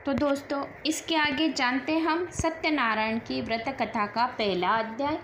तो दोस्तों इसके आगे जानते हम सत्यनारायण की व्रत कथा का पहला अध्याय।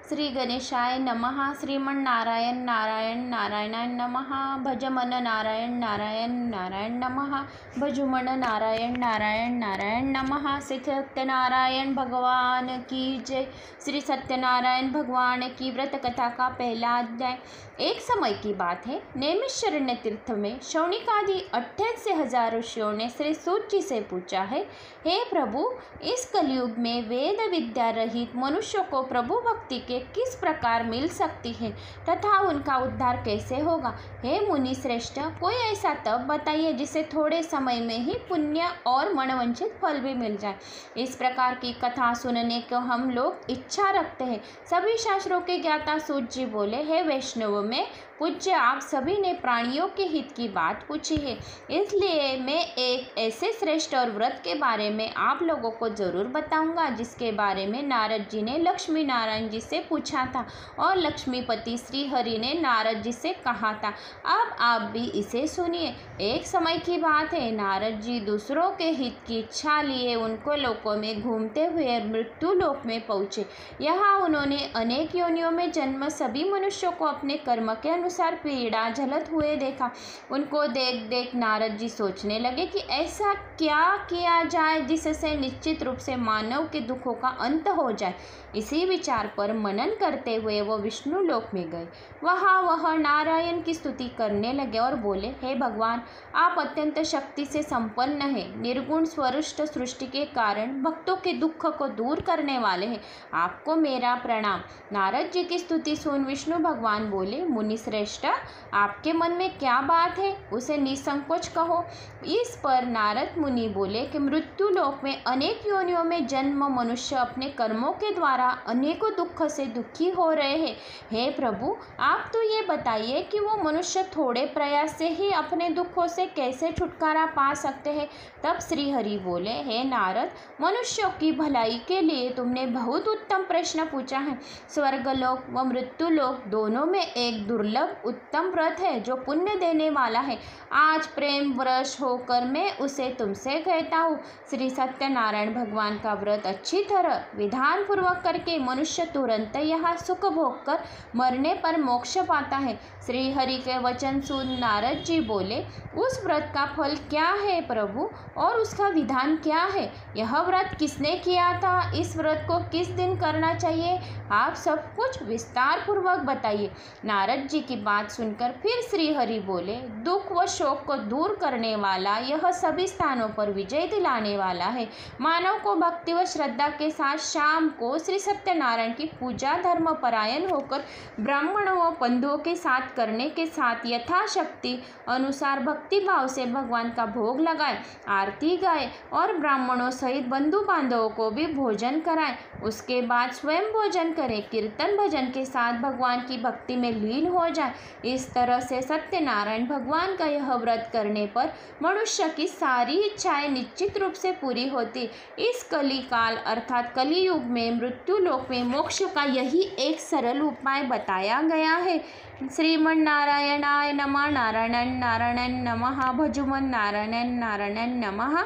श्री गणेशाय नमः। श्रीमन नारायण नारायण नारायणाय नमः। भजमन नारायण नारायण नारायण नमः। भजुमन नारायण नारायण नारायण नमः। श्री सत्यनारायण भगवान की जय। श्री सत्यनारायण भगवान की व्रत कथा का पहला अध्याय। एक समय की बात है, नैमिषारण्य तीर्थ में शौनिकादि 88,000 ऋषियों ने श्री सूत जी से पूछा है, हे प्रभु, इस कलयुग में वेद विद्या रहित मनुष्यों को प्रभु भक्ति के किस प्रकार मिल सकती है तथा उनका उद्धार कैसे होगा। हे मुनि श्रेष्ठ, कोई ऐसा तप बताइए जिससे थोड़े समय में ही पुण्य और मनवांछित फल भी मिल जाए। इस प्रकार की कथा सुनने को हम लोग इच्छा रखते हैं। सभी शास्त्रों के ज्ञाता सूत जी बोले, हे वैष्णव में पूज्य, आप सभी ने प्राणियों के हित की बात पूछी है, इसलिए मैं एक ऐसे श्रेष्ठ और व्रत के बारे में आप लोगों को जरूर बताऊंगा जिसके बारे में नारद जी ने लक्ष्मी नारायण जी से पूछा था और लक्ष्मीपति श्री हरि ने नारद जी से कहा था। अब आप भी इसे सुनिए। एक समय की बात है, नारद जी दूसरों के हित की इच्छा लिए उनको लोकों में घूमते हुए मृत्यु लोक में पहुँचे। यहाँ उन्होंने अनेक योनियों में जन्म सभी मनुष्यों को अपने कर्म के अनुसार पीड़ा झलत हुए देखा। उनको देख देख नारद जी सोचने लगे कि ऐसा क्या किया जाए जिससे निश्चित रूप से मानव के दुखों का अंत हो जाए। इसी विचार पर मनन करते हुए वो विष्णु लोक में गए। वहाँ वह नारायण की स्तुति करने लगे और बोले, हे भगवान, आप अत्यंत शक्ति से संपन्न हैं, निर्गुण स्वरुष्ट सृष्टि के कारण भक्तों के दुख को दूर करने वाले हैं, आपको मेरा प्रणाम। नारद जी की स्तुति सुन विष्णु भगवान बोले, मुनि श्रेष्ठ, आपके मन में क्या बात है, उसे निसंकोच कहो। इस पर नारद मुनि बोले कि मृत्यु लोक में अनेक योनियों में जन्म मनुष्य अपने कर्मों के द्वारा अनेकों दुख से दुखी हो रहे हैं। हे प्रभु, आप तो ये बताइए कि वो मनुष्य थोड़े प्रयास से ही अपने दुखों से कैसे छुटकारा पा सकते हैं। तब श्री हरि बोले, हे नारद, मनुष्यों की भलाई के लिए तुमने बहुत उत्तम प्रश्न पूछा है। स्वर्गलोक व मृत्यु लोक दोनों में एक दुर्लभ उत्तम व्रत है जो पुण्य देने वाला है। आज प्रेम वश होकर मैं उसे तुमसे कहता हूँ। श्री सत्यनारायण भगवान का व्रत अच्छी तरह विधान पूर्वक करके मनुष्य तुरंत यहाँ सुख भोग कर मरने पर मोक्ष पाता है। श्री हरि के वचन सुन नारद जी बोले, उस व्रत का फल क्या है प्रभु, और उसका विधान क्या है? यह व्रत किसने किया था? इस व्रत को किस दिन करना चाहिए? आप सब कुछ विस्तार पूर्वक बताइए। नारद जी की बात सुनकर फिर श्री हरि बोले, दुख व शोक को दूर करने वाला, यह सभी स्थानों पर विजय दिलाने वाला है। मानव को भक्ति व श्रद्धा के साथ शाम को श्री सत्यनारायण की पूजा धर्म परायण होकर ब्राह्मणों व बंधुओं के साथ करने के साथ यथाशक्ति अनुसार भक्ति भाव से भगवान का भोग लगाए, आरती गाए और ब्राह्मणों सहित बंधु बांधवों को भी भोजन कराए। उसके बाद स्वयं भोजन करे, कीर्तन भजन के साथ भगवान की भक्ति में लीन हो जाए। इस तरह से सत्यनारायण भगवान का यह व्रत करने पर मनुष्य की सारी इच्छाएं निश्चित रूप से पूरी होती। इस कली काल अर्थात कलियुग में मृत्यु लोक में मोक्ष का यही एक सरल उपाय बताया गया है। श्रीमन नारायणाय नमः। नारायण नारायण नमः। भजुमन नारायण नारायण नमः।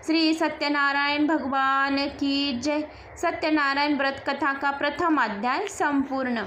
श्री सत्यनारायण भगवान की जय। सत्यनारायण व्रत कथा का प्रथम अध्याय संपूर्ण।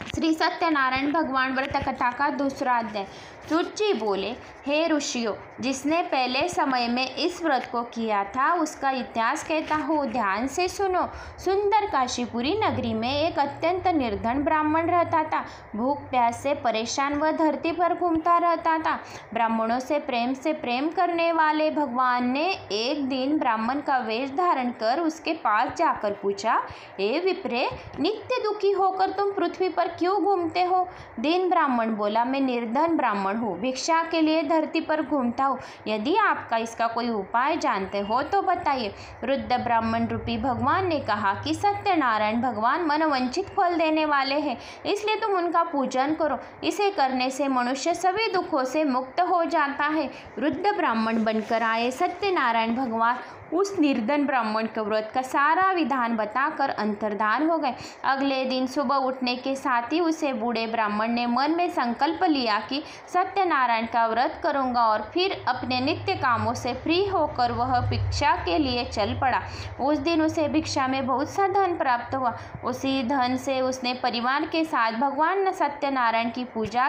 श्री सत्यनारायण भगवान व्रत कथा का दूसरा अध्याय। सूत जी बोले, हे ऋषियों, जिसने पहले समय में इस व्रत को किया था उसका इतिहास कहता हूँ, ध्यान से सुनो। सुंदर काशीपुरी नगरी में एक अत्यंत निर्धन ब्राह्मण रहता था। भूख प्यास से परेशान वह धरती पर घूमता रहता था। ब्राह्मणों से प्रेम करने वाले भगवान ने एक दिन ब्राह्मण का वेश धारण कर उसके पास जाकर पूछा, हे विप्रे, नित्य दुखी होकर तुम पृथ्वी पर क्यों घूमते हो? दीन ब्राह्मण बोला, मैं निर्धन ब्राह्मण हूँ, भिक्षा के लिए धरती पर घूमता हूँ। यदि आपका इसका कोई उपाय जानते हो तो बताइए। वृद्ध ब्राह्मण रूपी भगवान ने कहा कि सत्यनारायण भगवान मनवंचित फल देने वाले हैं, इसलिए तुम उनका पूजन करो। इसे करने से मनुष्य सभी दुखों से मुक्त हो जाता है। वृद्ध ब्राह्मण बनकर आए सत्यनारायण भगवान उस निर्धन ब्राह्मण के व्रत का सारा विधान बताकर अंतर्धान हो गए। अगले दिन सुबह उठने के साथ ही उसे बूढ़े ब्राह्मण ने मन में संकल्प लिया कि सत्यनारायण का व्रत करूंगा और फिर अपने नित्य कामों से फ्री होकर वह भिक्षा के लिए चल पड़ा। उस दिन उसे भिक्षा में बहुत सा धन प्राप्त हुआ। उसी धन से उसने परिवार के साथ भगवान सत्यनारायण की पूजा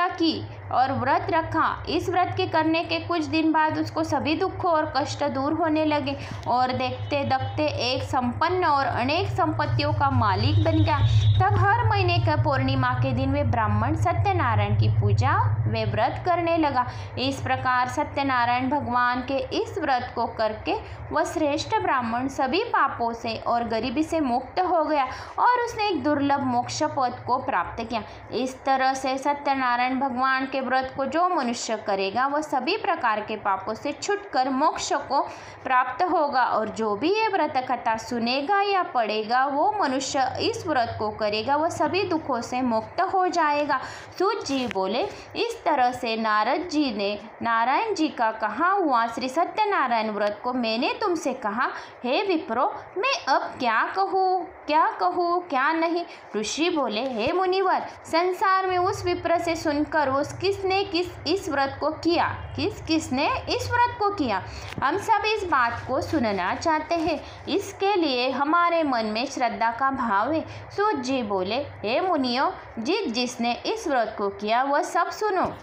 की और व्रत रखा। इस व्रत के करने के कुछ दिन बाद उसको सभी दुखों और कष्ट दूर होने लगे और देखते देखते एक संपन्न और अनेक संपत्तियों का मालिक बन गया। तब हर महीने का पूर्णिमा के दिन वे ब्राह्मण सत्यनारायण की पूजा वे व्रत करने लगा। इस प्रकार सत्यनारायण भगवान के इस व्रत को करके वह श्रेष्ठ ब्राह्मण सभी पापों से और गरीबी से मुक्त हो गया और उसने एक दुर्लभ मोक्ष पद को प्राप्त किया। इस तरह से सत्यनारायण भगवान के व्रत को जो मनुष्य करेगा वह सभी प्रकार के पापों से छूटकर मोक्ष को प्राप्त होगा और जो भी ये व्रत कथा सुनेगा या पढ़ेगा वो मनुष्य इस व्रत को करेगा वह सभी दुखों से मुक्त हो जाएगा। सूत जी बोले, इस तरह से नारद जी ने नारायण जी का कहा हुआ श्री सत्यनारायण व्रत को मैंने तुमसे कहा। हे विप्रो, मैं अब क्या कहूँ क्या नहीं। ऋषि बोले, हे मुनिवर, संसार में उस विप्र से सुनकर किसने इस व्रत को किया, किसने इस व्रत को किया, हम सब इस बात को सुनना चाहते हैं। इसके लिए हमारे मन में श्रद्धा का भाव है। सूत जी बोले, हे मुनियों, जिसने इस व्रत को किया वह सब सुनो।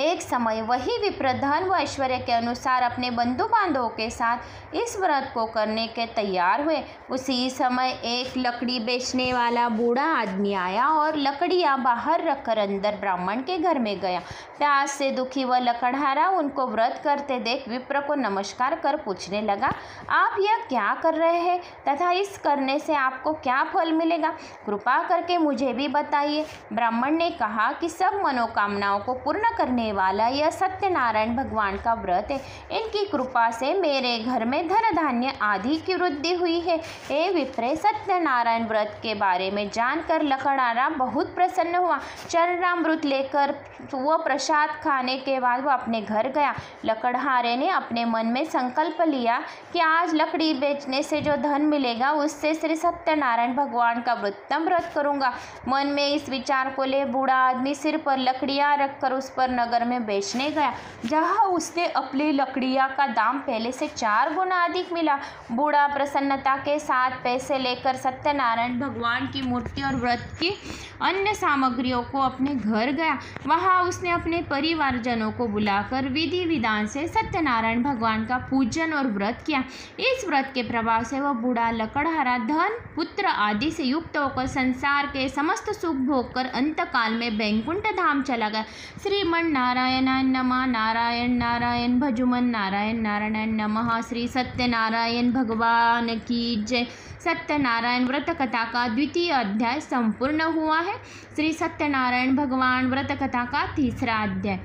एक समय वही विप्र धन व ऐश्वर्य के अनुसार अपने बंधु बांधवों के साथ इस व्रत को करने के तैयार हुए। उसी समय एक लकड़ी बेचने वाला बूढ़ा आदमी आया और लकड़ियां बाहर रखकर अंदर ब्राह्मण के घर में गया। प्यास से दुखी वह लकड़हारा उनको व्रत करते देख विप्र को नमस्कार कर पूछने लगा, आप यह क्या कर रहे हैं तथा इस करने से आपको क्या फल मिलेगा? कृपा करके मुझे भी बताइए। ब्राह्मण ने कहा कि सब मनोकामनाओं को पूर्ण करने वाला यह सत्यनारायण भगवान का व्रत है। इनकी कृपा से मेरे घर में धन धान्य आदि की वृद्धि हुई है। हे विप्रे, सत्यनारायण व्रत के बारे में जानकर लकड़हारा बहुत प्रसन्न हुआ। चरणामृत लेकर वह प्रसाद खाने के बाद वह अपने घर गया। लकड़हारे ने अपने मन में संकल्प लिया कि आज लकड़ी बेचने से जो धन मिलेगा उससे श्री सत्यनारायण भगवान का उत्तम व्रत करूंगा। मन में इस विचार को ले बूढ़ा आदमी सिर पर लकड़ियां रखकर उस पर नगर में बेचने गया, जहां उसने अपनी लकड़ियां का दाम पहले से 4 गुना अधिक मिला। बूढ़ा प्रसन्नता के साथ पैसे लेकर सत्यनारायण भगवान की मूर्ति और व्रत की अन्य सामग्रियों को अपने घर गया। वहां उसने अपने परिवारजनों को बुलाकर विधि विधान से सत्यनारायण भगवान का पूजन और व्रत किया। इस व्रत के प्रभाव से वह बूढ़ा लकड़हारा धन पुत्र आदि से युक्त होकर संसार के समस्त सुख भोगकर अंतकाल में बैकुंठ धाम चला गया। श्रीमन नारायणाय नमः। नारायण नारायण भजुमन नारायण नारायण नमः। श्री सत्यनारायण भगवान की जय। सत्यनारायण व्रत कथा का द्वितीय अध्याय संपूर्ण हुआ है। श्री सत्यनारायण भगवान व्रत कथा का तीसरा अध्याय।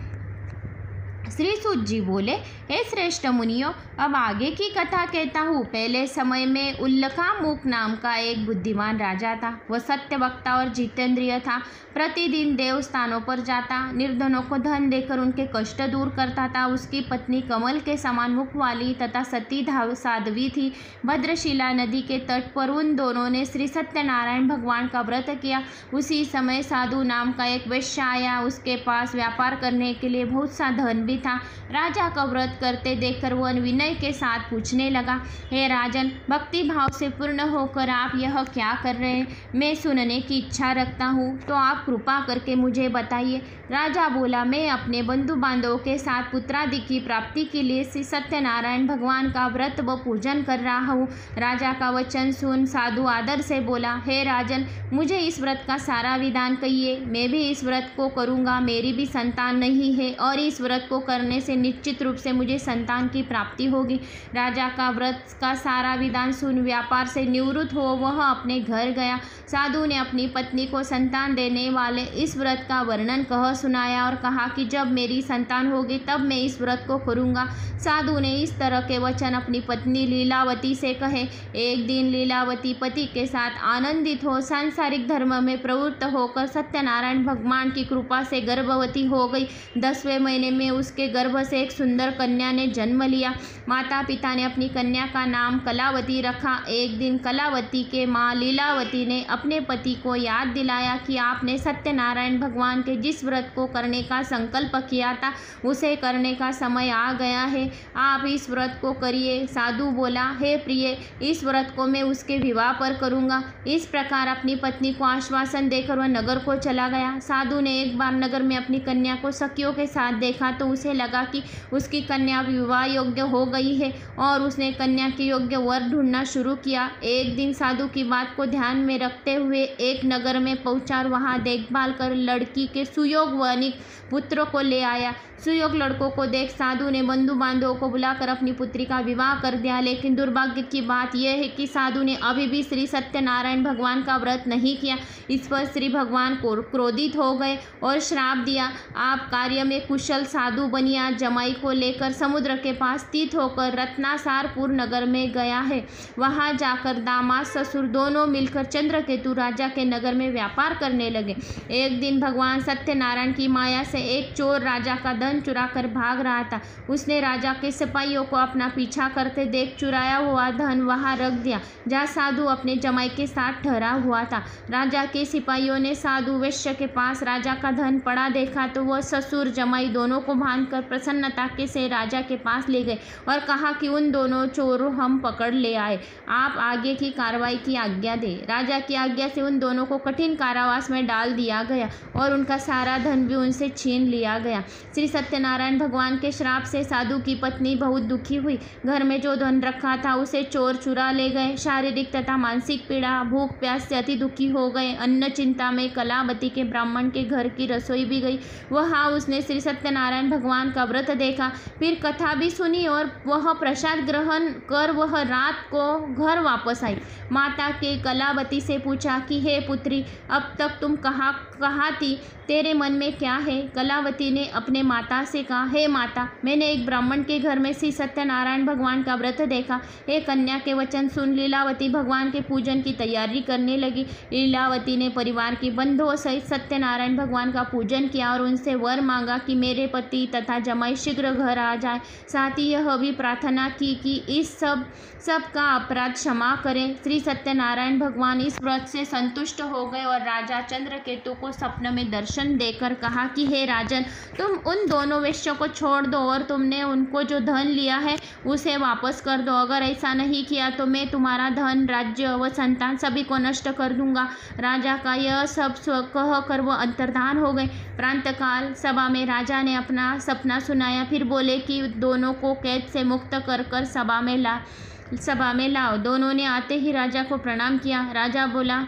श्री सूत जी बोले, हे श्रेष्ठ मुनियों, अब आगे की कथा कहता हूँ। पहले समय में उल्लकामुख नाम का एक बुद्धिमान राजा था। वह सत्य वक्ता और जितेंद्रिय था। प्रतिदिन देवस्थानों पर जाता, निर्धनों को धन देकर उनके कष्ट दूर करता था। उसकी पत्नी कमल के समान मुख वाली तथा सती साध्वी थी। भद्रशिला नदी के तट पर उन दोनों ने श्री सत्यनारायण भगवान का व्रत किया। उसी समय साधु नाम का एक वैश्य आया। उसके पास व्यापार करने के लिए बहुत सा धन भी था। राजा का व्रत करते देखकर वह विनय के साथ पूछने लगा, हे राजन, भक्ति भाव से पूर्ण होकर आप यह क्या कर रहे हैं? मैं सुनने की इच्छा रखता हूँ, तो आप कृपा करके मुझे बताइए। राजा बोला, मैं अपने बंधु बांधवों के साथ पुत्रादि की प्राप्ति के लिए श्री सत्यनारायण भगवान का व्रत व पूजन कर रहा हूँ। राजा का वचन सुन साधु आदर से बोला, हे राजन, मुझे इस व्रत का सारा विधान कहिए। मैं भी इस व्रत को करूँगा। मेरी भी संतान नहीं है और इस व्रत को करने से निश्चित रूप से मुझे संतान की प्राप्ति होगी। राजा का व्रत का सारा विधान सुन व्यापार से निवृत्त हो वह अपने घर गया। साधु ने अपनी पत्नी को संतान देने वाले इस व्रत का वर्णन कह सुनाया और कहा कि जब मेरी संतान होगी तब मैं इस व्रत को करूँगा। साधु ने इस तरह के वचन अपनी पत्नी लीलावती से कहे। एक दिन लीलावती पति के साथ आनंदित हो सांसारिक धर्म में प्रवृत्त होकर सत्यनारायण भगवान की कृपा से गर्भवती हो गई। 10वें महीने में उसके उसके गर्भ से एक सुंदर कन्या ने जन्म लिया। माता पिता ने अपनी कन्या का नाम कलावती रखा। एक दिन कलावती के माँ लीलावती ने अपने पति को याद दिलाया कि आपने सत्यनारायण भगवान के जिस व्रत को करने का संकल्प किया था उसे करने का समय आ गया है, आप इस व्रत को करिए। साधु बोला, हे प्रिय, इस व्रत को मैं उसके विवाह पर करूँगा। इस प्रकार अपनी पत्नी को आश्वासन देकर वह नगर को चला गया। साधु ने एक बार नगर में अपनी कन्या को सखियों के साथ देखा तो उसे लगा कि उसकी कन्या विवाह योग्य हो गई है और उसने कन्या के योग्य वर ढूंढना शुरू किया। एक दिन साधु की बात को ध्यान में रखते हुए एक नगर में पहुंचा और वहां देखभाल कर लड़की के सुयोग्यवती पुत्र को ले आया। सुयोग लड़कों को देख साधु ने बंधु बांधवों को बुलाकर अपनी पुत्री का विवाह कर दिया। लेकिन दुर्भाग्य की बात यह है कि साधु ने अभी भी श्री सत्यनारायण भगवान का व्रत नहीं किया। इस पर श्री भगवान को क्रोधित हो गए और श्राप दिया, आप कार्य में कुशल साधु बनिया जमाई को लेकर समुद्र के पास स्थित होकर रत्नासारपुर नगर में गया है। वहां जाकर दामाद ससुर दोनों मिलकर चंद्रकेतु राजा के नगर में व्यापार करने लगे। एक दिन भगवान सत्यनारायण की माया से एक चोर राजा का धन चुरा कर भाग रहा था। उसने राजा के सिपाहियों को अपना पीछा करते देख चुराया हुआ धन वहां रख दिया जहाँ साधु अपने जमाई के साथ ठहरा हुआ था। राजा के सिपाहियों ने साधु वैश्य के पास राजा का धन पड़ा देखा तो वह ससुर जमाई दोनों को बांधकर प्रसन्नता के से राजा के पास ले गए और कहा कि उन दोनों चोरों हम पकड़ ले आए, आप आगे की कार्रवाई की आज्ञा दे। राजा की आज्ञा से उन दोनों को कठिन कारावास में डाल दिया गया और उनका सारा धन भी उनसे छीन लिया गया। श्री सत्यनारायण भगवान के श्राप से साधु की पत्नी बहुत दुखी हुई। घर में जो धन रखा था उसे चोर चुरा ले गए। शारीरिक तथा मानसिक पीड़ा, भूख प्यास से अति दुखी हो गए। अन्न चिंता में कलावती के ब्राह्मण के घर की रसोई भी गई। वहाँ उसने श्री सत्यनारायण भगवान का व्रत देखा, फिर कथा भी सुनी और वह प्रसाद ग्रहण कर वह रात को घर वापस आई। माता के कलावती से पूछा कि हे पुत्री, अब तक तुम कहाँ थी, तेरे मन में क्या है? कलावती ने अपने माता से कहा, हे माता, मैंने एक ब्राह्मण के घर में श्री सत्यनारायण भगवान का व्रत देखा। हे कन्या के वचन सुन लीलावती भगवान के पूजन की तैयारी करने लगी। लीलावती ने परिवार की बंधुओं सहित सत्यनारायण भगवान का पूजन किया और उनसे वर मांगा कि मेरे पति तथा जमाई शीघ्र घर आ जाए। साथ ही यह भी प्रार्थना की कि इस सब का अपराध क्षमा करें। श्री सत्यनारायण भगवान इस व्रत से संतुष्ट हो गए और राजा चंद्रकेतु को स्वप्न में दर्शन देकर कहा कि हे राजन, तुम उन दोनों वेश्यों को छोड़ दो और तुमने उनको जो धन लिया है उसे वापस कर दो। अगर ऐसा नहीं किया तो मैं तुम्हारा धन, राज्य व संतान सभी को नष्ट कर दूंगा। राजा का यह सब कह कर वो अंतर्धान हो गए। प्रातःकाल सभा में राजा ने अपना सपना सुनाया, फिर बोले कि दोनों को कैद से मुक्त कर सभा में लाओ। दोनों ने आते ही राजा को प्रणाम किया। राजा बोला,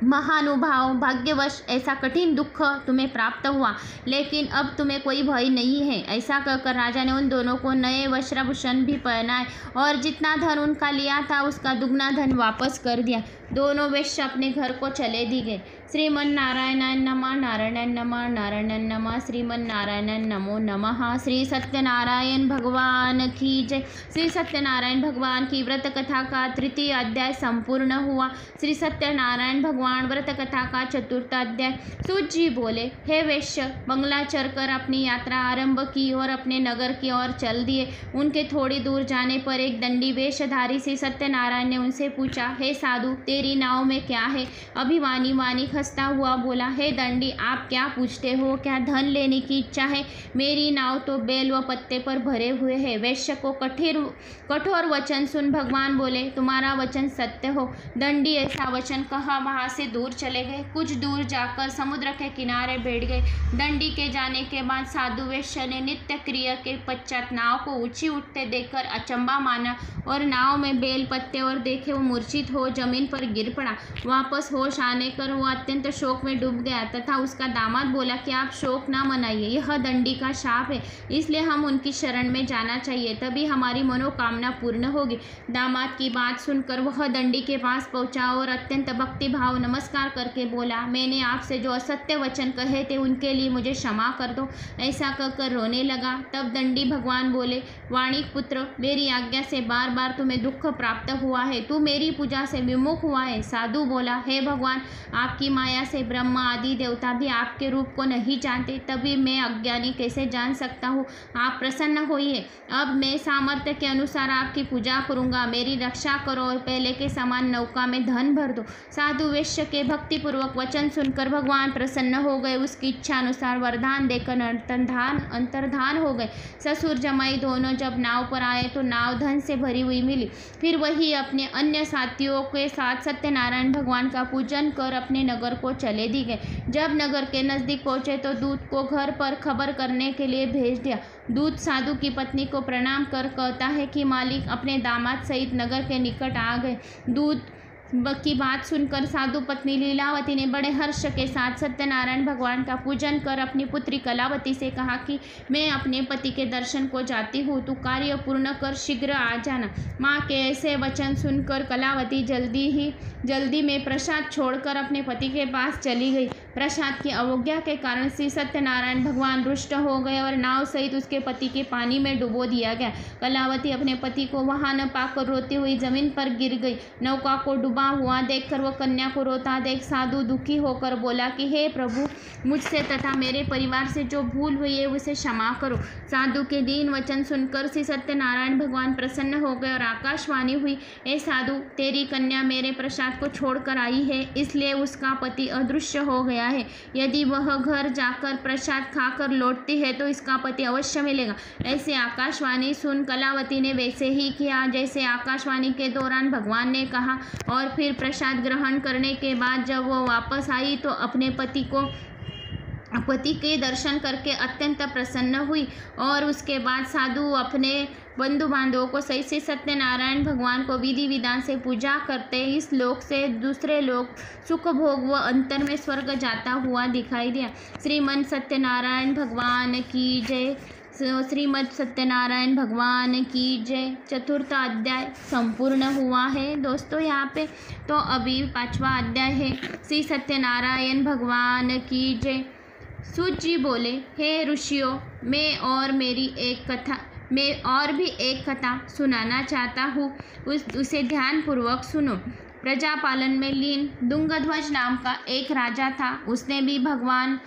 महानुभाव, भाग्यवश ऐसा कठिन दुख तुम्हें प्राप्त हुआ, लेकिन अब तुम्हें कोई भय नहीं है। ऐसा कहकर राजा ने उन दोनों को नए वस्त्रभूषण भी पहनाए और जितना धन उनका लिया था उसका दुगना धन वापस कर दिया। दोनों वेश्य अपने घर को चले दी गए। श्रीमन नारायणाय नमः, नारायणाय नमः, नारायणाय नमः, श्रीमन नारायणाय नमो नमः। श्री सत्यनारायण भगवान की जय। श्री सत्यनारायण भगवान की व्रत कथा का तृतीय अध्याय संपूर्ण हुआ। श्री सत्यनारायण भगवान व्रत कथा का चतुर्थ अध्याय। सूत जी बोले, हे वैश्य, बंगला चढ़कर अपनी यात्रा आरंभ की और अपने नगर की ओर चल दिए। उनके थोड़ी दूर जाने पर एक दंडी वेशधारी श्री सत्यनारायण ने उनसे पूछा, हे साधु, तेरी नाव में क्या है? अभिमानी वाणी हंसता हुआ बोला, हे दंडी, आप क्या पूछते हो? क्या धन लेने की इच्छा है? मेरी नाव तो बेल व पत्ते पर भरे हुए है। वैश्य को कठोर वचन सुन भगवान बोले, तुम्हारा वचन सत्य हो। दंडी ऐसा वचन कहा वहां से दूर चले गए। कुछ दूर जाकर समुद्र के किनारे बैठ गए। दंडी के जाने के बाद साधु वैश्य ने नित्य क्रिया के पश्चात नाव को ऊंची उठते देखकर अचंबा माना और नाव में बेल पत्ते और देखे वो मूर्छित हो जमीन पर गिर पड़ा। वापस होश आने कर वो अत्यंत शोक में डूब गया तथा उसका दामाद बोला कि आप शोक ना मनाइए, यह दंडी का शाप है, इसलिए हम उनकी शरण में जाना चाहिए, तभी हमारी मनोकामना पूर्ण होगी। दामाद की बात सुनकर वह दंडी के पास पहुंचा और अत्यंत भक्ति भाव नमस्कार करके बोला, मैंने आपसे जो असत्य वचन कहे थे उनके लिए मुझे क्षमा कर दो। ऐसा कहकर रोने लगा। तब दंडी भगवान बोले, वाणिक पुत्र, मेरी आज्ञा से बार बार तुम्हें दुख प्राप्त हुआ है, तू मेरी पूजा से विमुख हुआ है। साधु बोला, हे भगवान, आपकी माया से ब्रह्मा आदि देवता भी आपके रूप को नहीं जानते, तभी मैं अज्ञानी कैसे जान सकता हूँ। आप प्रसन्न होइए, अब मैं सामर्थ्य के अनुसार आपकी पूजा करूँगा। मेरी रक्षा करो और पहले के समान नौका में धन भर दो। साधु वैश्य के भक्तिपूर्वक वचन सुनकर भगवान प्रसन्न हो गए। उसकी इच्छा अनुसार वरदान देकर अंतर्धान हो गए। ससुर जमाई दोनों जब नाव पर आए तो नाव धन से भरी हुई मिली। फिर वही अपने अन्य साथियों के साथ सत्यनारायण भगवान का पूजन कर अपने नगर को चले दी गए। जब नगर के नज़दीक पहुंचे तो दूत को घर पर खबर करने के लिए भेज दिया। दूत साधु की पत्नी को प्रणाम कर कहता है कि मालिक अपने दामाद सहित नगर के निकट आ गए। दूत की बात सुनकर साधु पत्नी लीलावती ने बड़े हर्ष के साथ सत्यनारायण भगवान का पूजन कर अपनी पुत्री कलावती से कहा कि मैं अपने पति के दर्शन को जाती हूँ, तू कार्य पूर्ण कर शीघ्र आ जाना। माँ के ऐसे वचन सुनकर कलावती जल्दी में प्रसाद छोड़कर अपने पति के पास चली गई। प्रसाद की अवज्ञा के कारण श्री सत्यनारायण भगवान रुष्ट हो गए और नाव सहित उसके पति के पानी में डुबो दिया गया। कलावती अपने पति को वहां न पाकर रोती हुई जमीन पर गिर गई। नौका को डूबा हुआ देखकर वह कन्या को रोता देख साधु दुखी होकर बोला कि हे प्रभु, मुझसे तथा मेरे परिवार से जो भूल हुई है उसे क्षमा करो। साधु के दीन वचन सुनकर श्री सत्यनारायण भगवान प्रसन्न हो गए और आकाशवाणी हुई, हे साधु, तेरी कन्या मेरे प्रसाद को छोड़कर आई है, इसलिए उसका पति अदृश्य हो गया है। यदि वह घर जाकर प्रसाद खाकर लौटती है तो इसका पति अवश्य मिलेगा। ऐसे आकाशवाणी सुन कलावती ने वैसे ही किया जैसे आकाशवाणी के दौरान भगवान ने कहा, और फिर प्रसाद ग्रहण करने के बाद जब वो वापस आई तो अपने पति के दर्शन करके अत्यंत प्रसन्न हुई। और उसके बाद साधु अपने बंधु बांधवों को सही से सत्यनारायण भगवान को विधि विधान से पूजा करते इस लोक से दूसरे लोक सुख भोग व अंतर में स्वर्ग जाता हुआ दिखाई दिया। श्रीमन सत्यनारायण भगवान की जय। श्रीमद् सत्यनारायण भगवान की जय। चतुर्थ अध्याय संपूर्ण हुआ है दोस्तों यहाँ पे। तो अभी 5वां अध्याय है। श्री सत्यनारायण भगवान की जय। सूत जी बोले, हे ऋषियों, मैं और भी एक कथा सुनाना चाहता हूँ, उसे ध्यानपूर्वक सुनो। प्रजापालन में लीन दुंगध्वज नाम का एक राजा था। उसने भी भगवान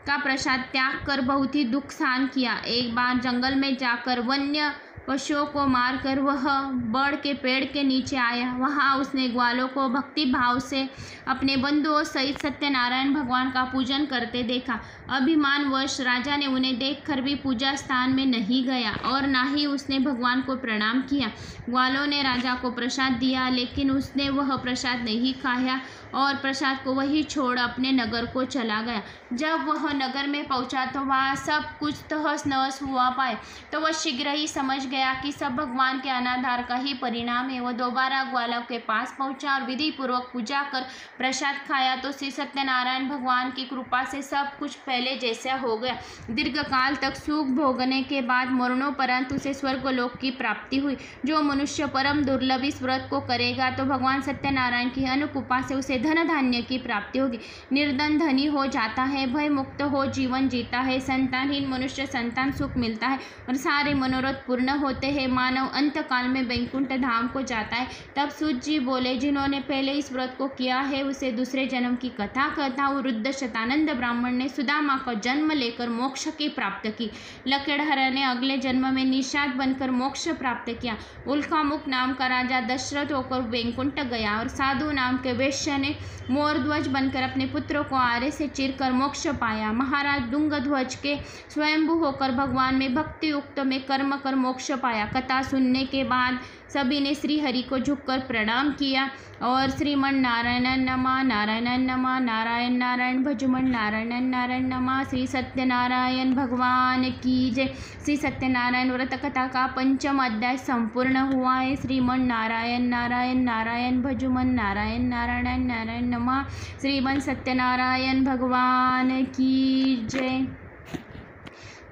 का प्रसाद त्याग कर बहुत ही दुख सहन किया। एक बार जंगल में जाकर वन्य पशुओं को मारकर वह बड़ के पेड़ के नीचे आया। वहाँ उसने ग्वालों को भक्ति भाव से अपने बंधुओं सहित सत्यनारायण भगवान का पूजन करते देखा। अभिमानवश राजा ने उन्हें देखकर भी पूजा स्थान में नहीं गया और ना ही उसने भगवान को प्रणाम किया। ग्वालों ने राजा को प्रसाद दिया, लेकिन उसने वह प्रसाद नहीं खाया और प्रसाद को वही छोड़ अपने नगर को चला गया। जब वह नगर में पहुंचा तो वहाँ सब कुछ तहस नहस हुआ पाए तो वह शीघ्र ही समझ गया कि सब भगवान के अनाधार का ही परिणाम है। वह दोबारा ग्वालों के पास पहुंचा और विधि पूर्वक पूजा कर प्रसाद खाया तो श्री सत्यनारायण भगवान की कृपा से सब कुछ पहले जैसा हो गया। दीर्घ काल तक सुख भोगने के बाद मरणोपरांत उसे स्वर्गलोक की प्राप्ति हुई। जो मनुष्य परम दुर्लभ इस व्रत को करेगा तो भगवान सत्यनारायण की अनुकृपा से उसे धन धान्य की प्राप्ति होगी। निर्धन धनी हो जाता है, भय मुक्त हो जीवन जीता है, संतानहीन मनुष्य संतान सुख मिलता है और सारे मनोरथ पूर्ण होते हैं। मानव अंत काल में वैकुंठ धाम को जाता है। तब सूत जी बोले, जिन्होंने पहले इस व्रत को किया है उसे दूसरे जन्म की कथा कहता हूँ। वृद्ध शतानंद ब्राह्मण ने सुदामा का जन्म लेकर मोक्ष की प्राप्त की। लकेड़हरा ने अगले जन्म में निषाद बनकर मोक्ष प्राप्त किया। उल्कामुख नाम का राजा दशरथ होकर वैकुंठ गया और साधु नाम के वैश्य ने मोरध्वज बनकर अपने पुत्रों को आरे से चीरकर मोक्ष पाया। महाराज दुंगध्वज के स्वयंभू होकर भगवान में भक्ति युक्त में कर्म कर मोक्ष पाया। कथा सुनने के बाद सभी ने श्री हरि को झुककर प्रणाम किया और श्रीमन नारायण नमः, नारायण नमः, नारायण नारायण भजमन नारायण नारायण नमः। श्री सत्यनारायण भगवान की जय। श्री सत्यनारायण व्रत कथा का 5वां अध्याय संपूर्ण हुआ है। श्रीमन नारायण नारायण नारायण भजमन नारायण नारायण नारायण नमः। श्रीमन सत्यनारायण भगवान की जय।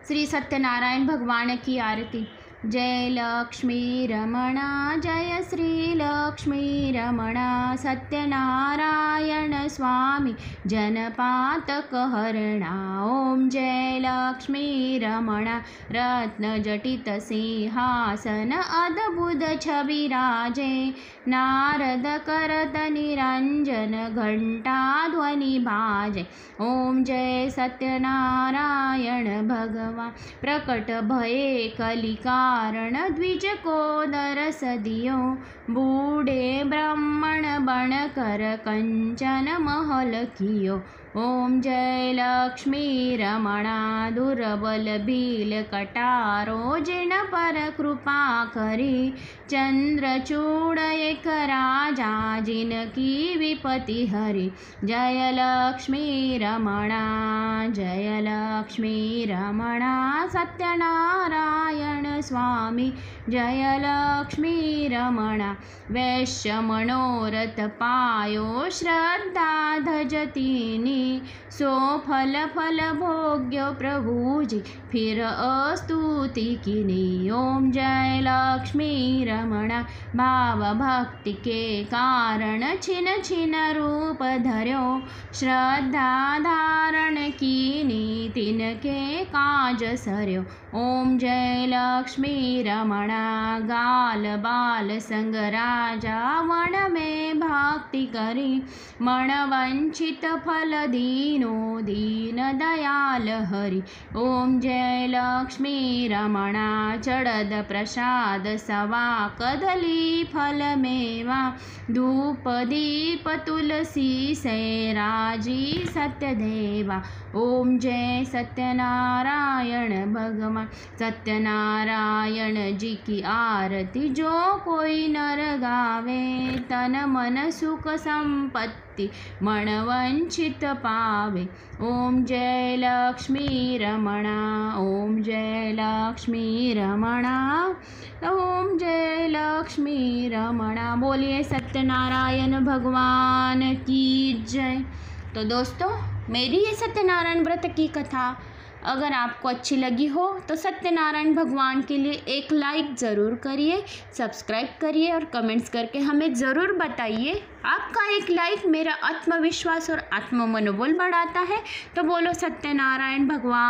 श्री सत्यनारायण भगवान की आरती। जय लक्ष्मी रमणा जय श्री लक्ष्मी रमणा सत्यनारायण स्वामी जनपातकहरणा ओम जय लक्ष्मी रमणा रत्नजटित सिंहासन अद्भुत छवि राजे नारद करत निरंजन घंटा ध्वनि बाजे ओम जय सत्यनारायण भगवान प्रकट भये कलिकारण द्विज को दरस दियो बूढ़े ब्राह्मण बन कर कंचन महल कियो ओम जय लक्ष्मी रमणा दुर्बल भील कटारो जिन पर कृपा करी चंद्रचूड़ एक राजा जिनकी विपति हरि जय लक्ष्मी रमणा जय लक्ष्मी रमणा सत्यनारायण स्वामी जय लक्ष्मी रमणा वैश्य मनोरथ पायो श्रद्धा धजतीनी सो फल फल भोग्य प्रभुजी फिर अस्तुति किनी ओम जय लक्ष्मी रमणा भाव भक्ति के कारण छिन छिन रूप धर्यो श्रद्धा धारण कीनी तिनके काज सर्यो ओम जय लक्ष्मी रमणा गाल बाल संग राजा वन में भक्ति करी मण वंचित फल दीनो दीन दयाल हरि ओम जय लक्ष्मी रमणा चढ़द प्रसाद सवा कदली फल मेवा धूप दीप तुलसी से राजी सत्यदेवा ओम जय सत्यनारायण भगवान सत्यनारायण जी की आरती जो कोई नर गावे तन मन सुख संपत्ति मन वंचित पावे ओम जय लक्ष्मी रमणा ओम जय लक्ष्मी रमणा ओम जय लक्ष्मी रमणा। बोलिए सत्यनारायण भगवान की जय। तो दोस्तों, मेरी ये सत्यनारायण व्रत की कथा अगर आपको अच्छी लगी हो तो सत्यनारायण भगवान के लिए एक लाइक ज़रूर करिए, सब्सक्राइब करिए और कमेंट्स करके हमें ज़रूर बताइए। आपका एक लाइक मेरा आत्मविश्वास और आत्म मनोबल बढ़ाता है। तो बोलो सत्यनारायण भगवान।